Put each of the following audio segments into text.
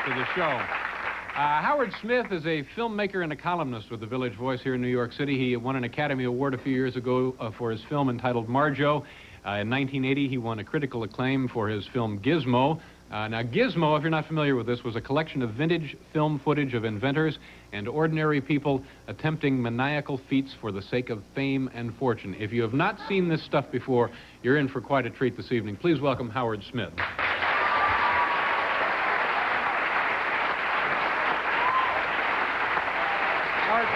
to the show. Howard Smith is a filmmaker and a columnist with the Village Voice here in New York City. He won an Academy Award a few years ago for his film entitled Marjo. In 1980, he won a critical acclaim for his film Gizmo. Now, Gizmo, if you're not familiar with this, was a collection of vintage film footage of inventors and ordinary people attempting maniacal feats for the sake of fame and fortune. If you have not seen this stuff before, you're in for quite a treat this evening. Please welcome Howard Smith. Howard,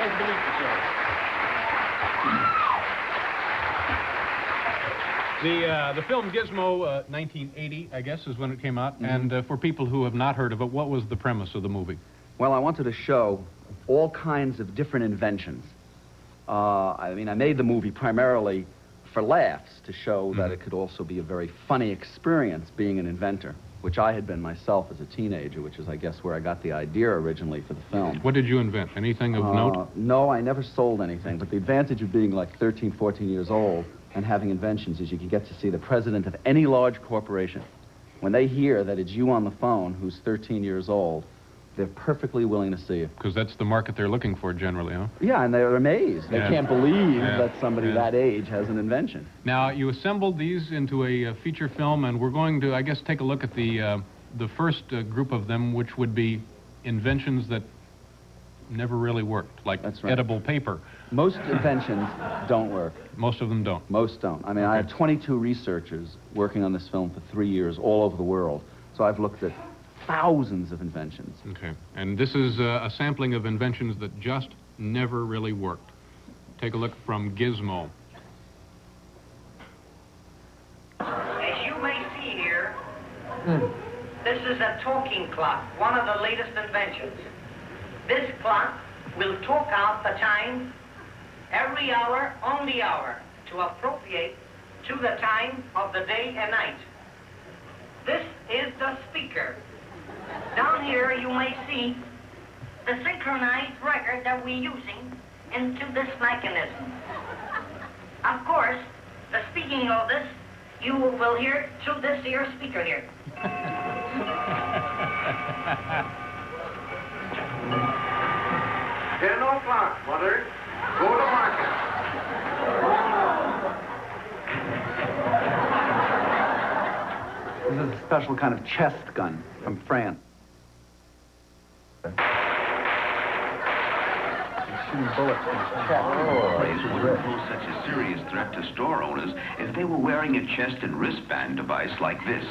nice to meet you, sir. The film Gizmo, 1980, I guess, is when it came out. Mm-hmm. And for people who have not heard of it, what was the premise of the movie? Well, I wanted to show all kinds of different inventions. I made the movie primarily for laughs, to show that it could also be a very funny experience being an inventor, which I had been myself as a teenager, which is, I guess, where I got the idea originally for the film. What did you invent? Anything of note? No, I never sold anything, but the advantage of being like 13, 14 years old and having inventions is you can get to see the president of any large corporation. When they hear that it's you on the phone who's 13 years old, they're perfectly willing to see you. Because that's the market they're looking for generally, huh? Yeah, and they're amazed. They can't believe that somebody that age has an invention. Now, you assembled these into a feature film, and we're going to, I guess, take a look at the first group of them, which would be inventions that never really worked, like edible paper. Most inventions don't work. Most of them don't? Most don't. I mean, I have 22 researchers working on this film for 3 years all over the world, so I've looked at thousands of inventions. Okay, and this is a sampling of inventions that just never really worked. Take a look from Gizmo. As you may see here, this is a talking clock, one of the latest inventions. This clock will talk out the time every hour on the hour to appropriate to the time of the day and night. This is the speaker. Down here you may see the synchronized record that we're using into this mechanism. Of course, the speaking of this, you will hear through this here speaker here. 10 o'clock, Mother. Go to market. This is a special kind of chest gun from France. Shooting bullets from his chest. Wouldn't pose such a serious threat to store owners if they were wearing a chest and wristband device like this.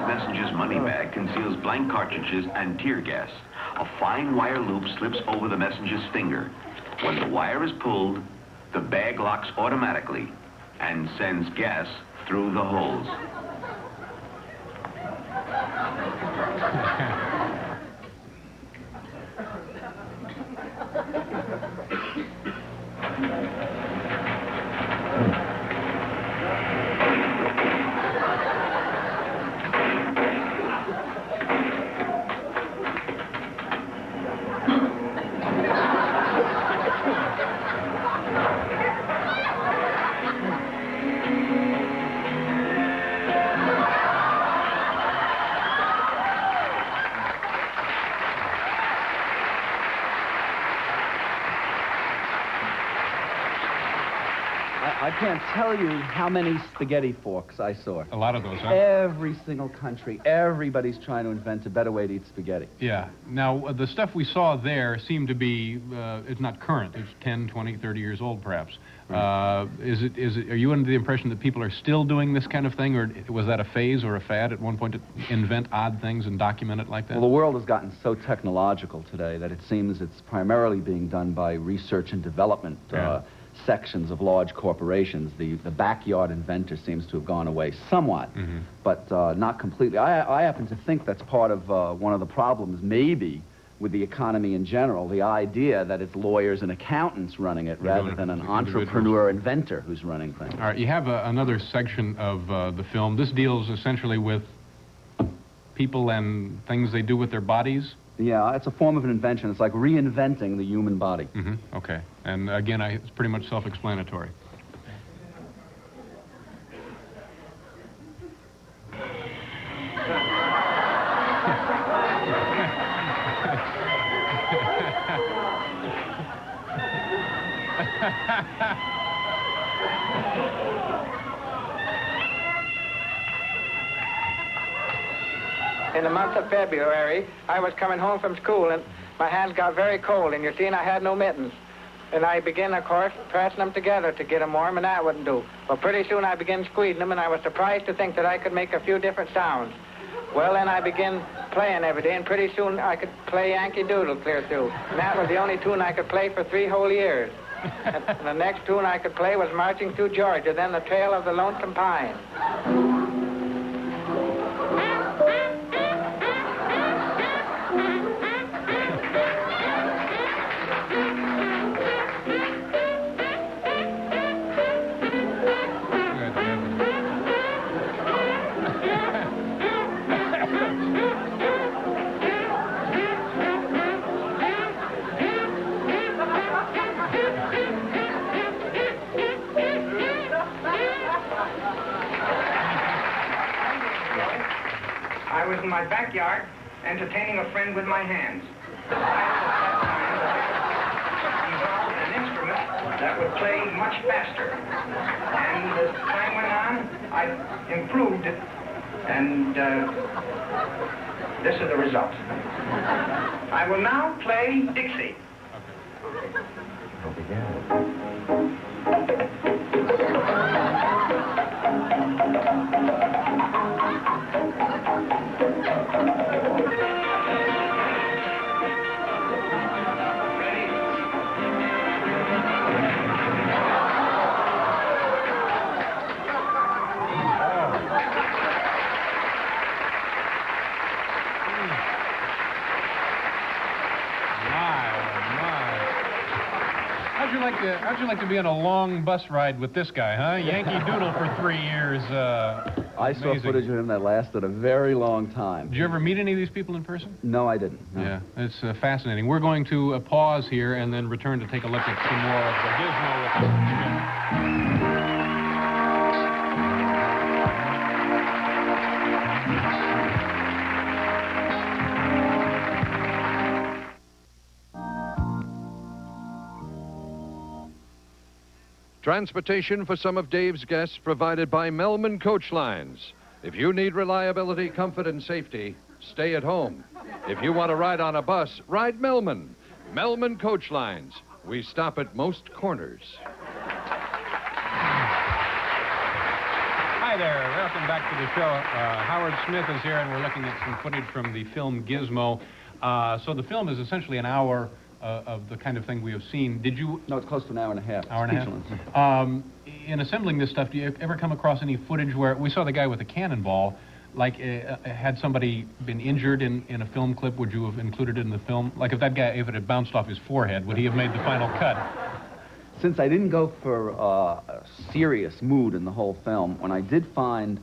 Messenger's money bag conceals blank cartridges and tear gas. A fine wire loop slips over the messenger's finger. When the wire is pulled, the bag locks automatically and sends gas through the holes. I can't tell you how many spaghetti forks I saw. A lot of those, huh? Every single country, everybody's trying to invent a better way to eat spaghetti. Yeah. Now, the stuff we saw there seemed to be, it's not current. It's 10, 20, 30 years old, perhaps. Right. Are you under the impression that people are still doing this kind of thing, or was that a phase or a fad at one point to invent odd things and document it like that? Well, the world has gotten so technological today that it seems it's primarily being done by research and development sections of large corporations. The backyard inventor seems to have gone away somewhat, but not completely. I happen to think that's part of one of the problems, maybe, with the economy in general, the idea that it's lawyers and accountants running it rather than an entrepreneur inventor who's running things. All right, you have another section of the film. This deals essentially with people and things they do with their bodies. Yeah, it's a form of an invention. It's like reinventing the human body. Okay. And again, it's pretty much self-explanatory. In the month of February, I was coming home from school, and my hands got very cold, and you see, and I had no mittens. And I began, of course, pressing them together to get them warm, and that wouldn't do. But pretty soon I began squeezing them, and I was surprised to think that I could make a few different sounds. Well, then I began playing every day, and pretty soon I could play Yankee Doodle clear through. And that was the only tune I could play for 3 whole years. And the next tune I could play was Marching Through Georgia, then The Trail of the Lonesome Pine. I was in my backyard entertaining a friend with my hands. I evolved an instrument that would play much faster. And as time went on, I improved it, and this is the result. I will now play Dixie. How'd you like to be on a long bus ride with this guy, huh? Yankee Doodle for 3 years. I saw footage of him that lasted a very long time. Did you ever meet any of these people in person? No, I didn't. No. Yeah, it's fascinating. We're going to pause here and then return to take a look at some more of the Gizmo with Transportation for some of Dave's guests provided by Melman Coach Lines. If you need reliability, comfort, and safety, stay at home. If you want to ride on a bus, ride Melman. Melman Coach Lines. We stop at most corners. Hi there. Welcome back to the show. Howard Smith is here, and we're looking at some footage from the film Gizmo. So the film is essentially an hour of the kind of thing we have seen. Did you... No, it's close to an hour and a half. Hour and a half? In assembling this stuff, do you ever come across any footage where... We saw the guy with the cannonball. Like, had somebody been injured in a film clip, would you have included it in the film? Like, if that guy, if it had bounced off his forehead, would he have made the final cut? Since I didn't go for a serious mood in the whole film, when I did find...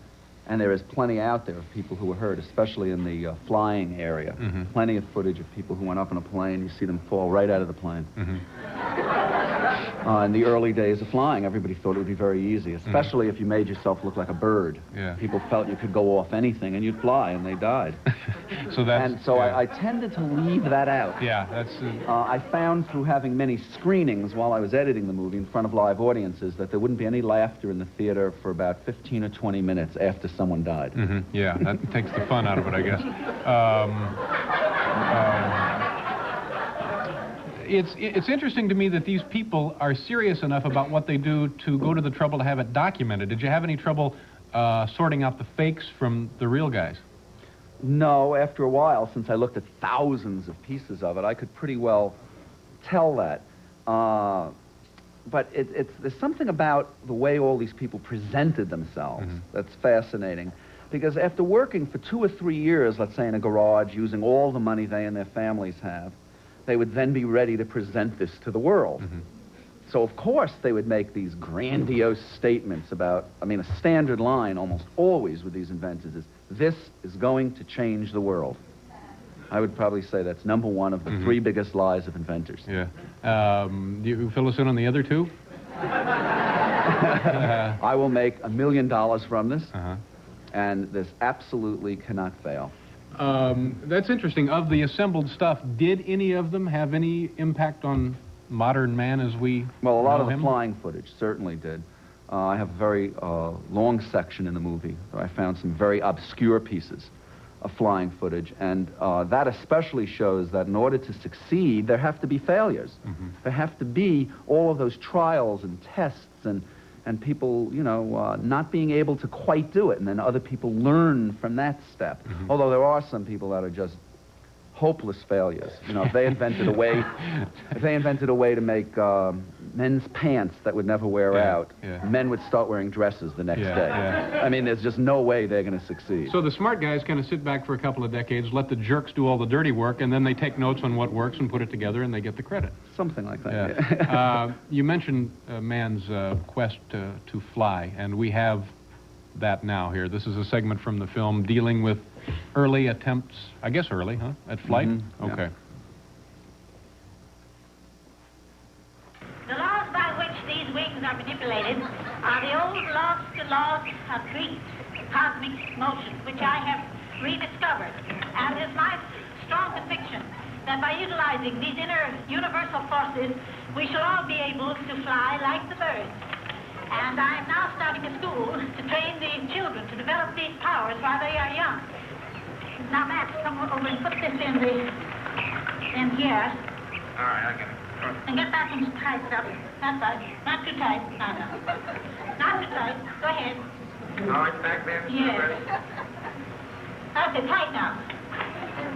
And there is plenty out there of people who were hurt, especially in the flying area. Plenty of footage of people who went up in a plane. You see them fall right out of the plane. In the early days of flying, everybody thought it would be very easy, especially if you made yourself look like a bird. Yeah. People felt you could go off anything and you'd fly, and they died. I tended to leave that out. Yeah, that's... I found through having many screenings while I was editing the movie in front of live audiences that there wouldn't be any laughter in the theater for about 15 or 20 minutes after someone died. Yeah, that takes the fun out of it, I guess. It's interesting to me that these people are serious enough about what they do to go to the trouble to have it documented. Did you have any trouble sorting out the fakes from the real guys? No, after a while, since I looked at thousands of pieces of it, I could pretty well tell that. But there's something about the way all these people presented themselves that's fascinating. Because after working for 2 or 3 years, let's say in a garage, using all the money they and their families have, they would then be ready to present this to the world. So, of course, they would make these grandiose statements about, I mean, a standard line almost always with these inventors is, this is going to change the world. I would probably say that's number one of the three biggest lies of inventors. Yeah. Do you fill us in on the other two? I will make $1 million from this, and this absolutely cannot fail. That's interesting. Of the assembled stuff, did any of them have any impact on modern man as we Well, a lot know of the him? flying footage certainly did. I have a very long section in the movie where I found some very obscure pieces of flying footage, and that especially shows that in order to succeed, there have to be failures. There have to be all of those trials and tests and people, you know, not being able to quite do it, and then other people learn from that step. Although there are some people that are just hopeless failures. You know, if they invented a way, to make men's pants that would never wear out, men would start wearing dresses the next day. I mean, there's just no way they're going to succeed. So the smart guys kind of sit back for a couple of decades, let the jerks do all the dirty work, and then they take notes on what works and put it together, and they get the credit. Something like that. Yeah. You mentioned man's quest to fly, and we have that now here. This is a segment from the film dealing with early attempts, I guess early, huh, at flight? Okay. The laws by which these wings are manipulated are the old laws of Greek cosmic motion, which I have rediscovered. And it is my strong conviction that by utilizing these inner universal forces, we shall all be able to fly like the birds. And I am now starting a school to train the children to develop these powers while they are young. Now, Max, come over and put this in here. All right, I get it. And get back and tight it up. That's right. Not too tight. No. Not too tight. Go ahead. Oh, it's back there? Yes. That's it. Tight now.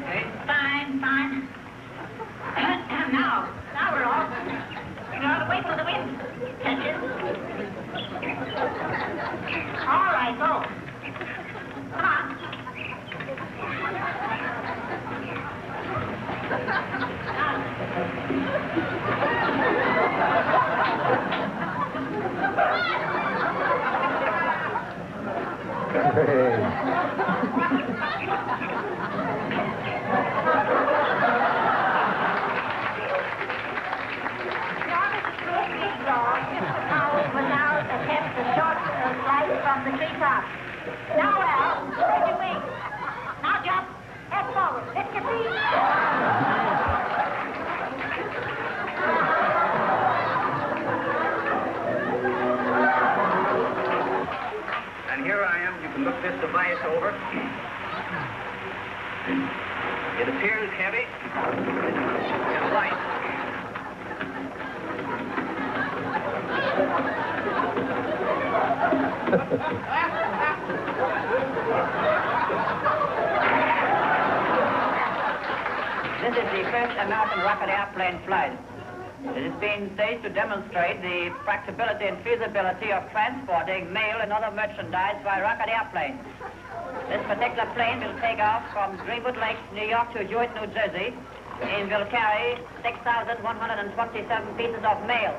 Okay. Fine. Now we're off. We ought to wait till the wind catches. All right, go. Come on. From the treetop. Now, Al, spread your wings. Now, jump. Head forward. Lift your feet. And here I am. You can look this device over. It appears heavy and light. This is the first American rocket airplane flight. It is being staged to demonstrate the practicability and feasibility of transporting mail and other merchandise by rocket airplane. This particular plane will take off from Greenwood Lakes, New York to Jewett, New Jersey, and will carry 6,127 pieces of mail.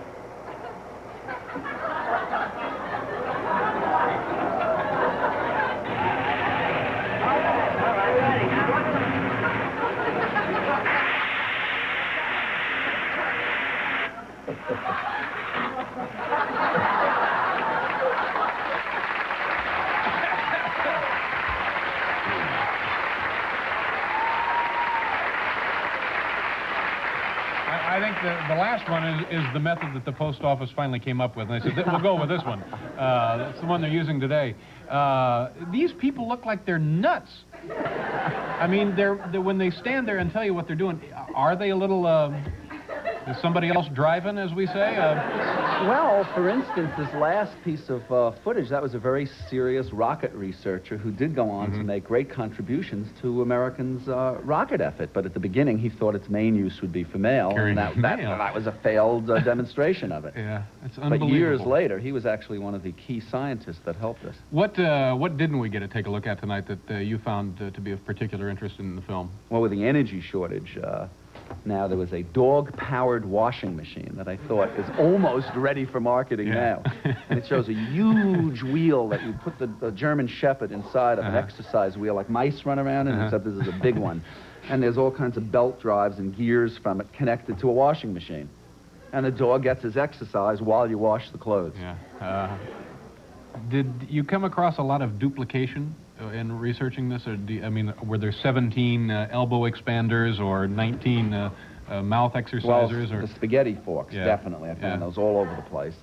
I think the last one is the method that the post office finally came up with, and they said, we'll go with this one. That's the one they're using today. These people look like they're nuts. I mean, they're when they stand there and tell you what they're doing, are they a little, is somebody else driving, as we say? Well, for instance, this last piece of footage, that was a very serious rocket researcher who did go on to make great contributions to Americans' rocket effort. But at the beginning, he thought its main use would be for mail, and that was a failed demonstration of it. Yeah, it's unbelievable. But years later, he was actually one of the key scientists that helped us. What didn't we get to take a look at tonight that you found to be of particular interest in the film? Well, with the energy shortage, now there was a dog-powered washing machine that I thought is almost ready for marketing now. And it shows a huge wheel that you put the German Shepherd inside of an exercise wheel, like mice run around in, except this is a big one. and there's all kinds of belt drives and gears from it connected to a washing machine. And the dog gets his exercise while you wash the clothes. Yeah. Did you come across a lot of duplication in researching this? Or were there 17 elbow expanders or 19 mouth exercisers? Well, the spaghetti forks, definitely. I found those all over the place.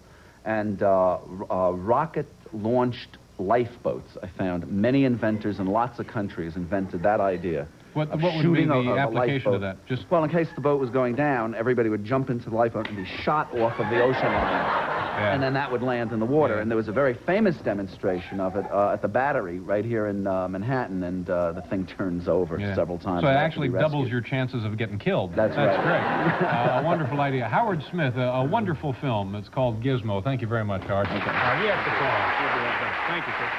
And rocket-launched lifeboats, I found. Many inventors in lots of countries invented that idea. What would be the application of that? Well, in case the boat was going down, everybody would jump into the lifeboat and be shot off of the ocean line. And then that would land in the water. And there was a very famous demonstration of it at the Battery right here in Manhattan, and the thing turns over several times. So it actually doubles your chances of getting killed. That's great. A wonderful idea. Howard Smith, a wonderful film. It's called Gizmo. Thank you very much, Howard. Okay. We have to call. Thank you, sir.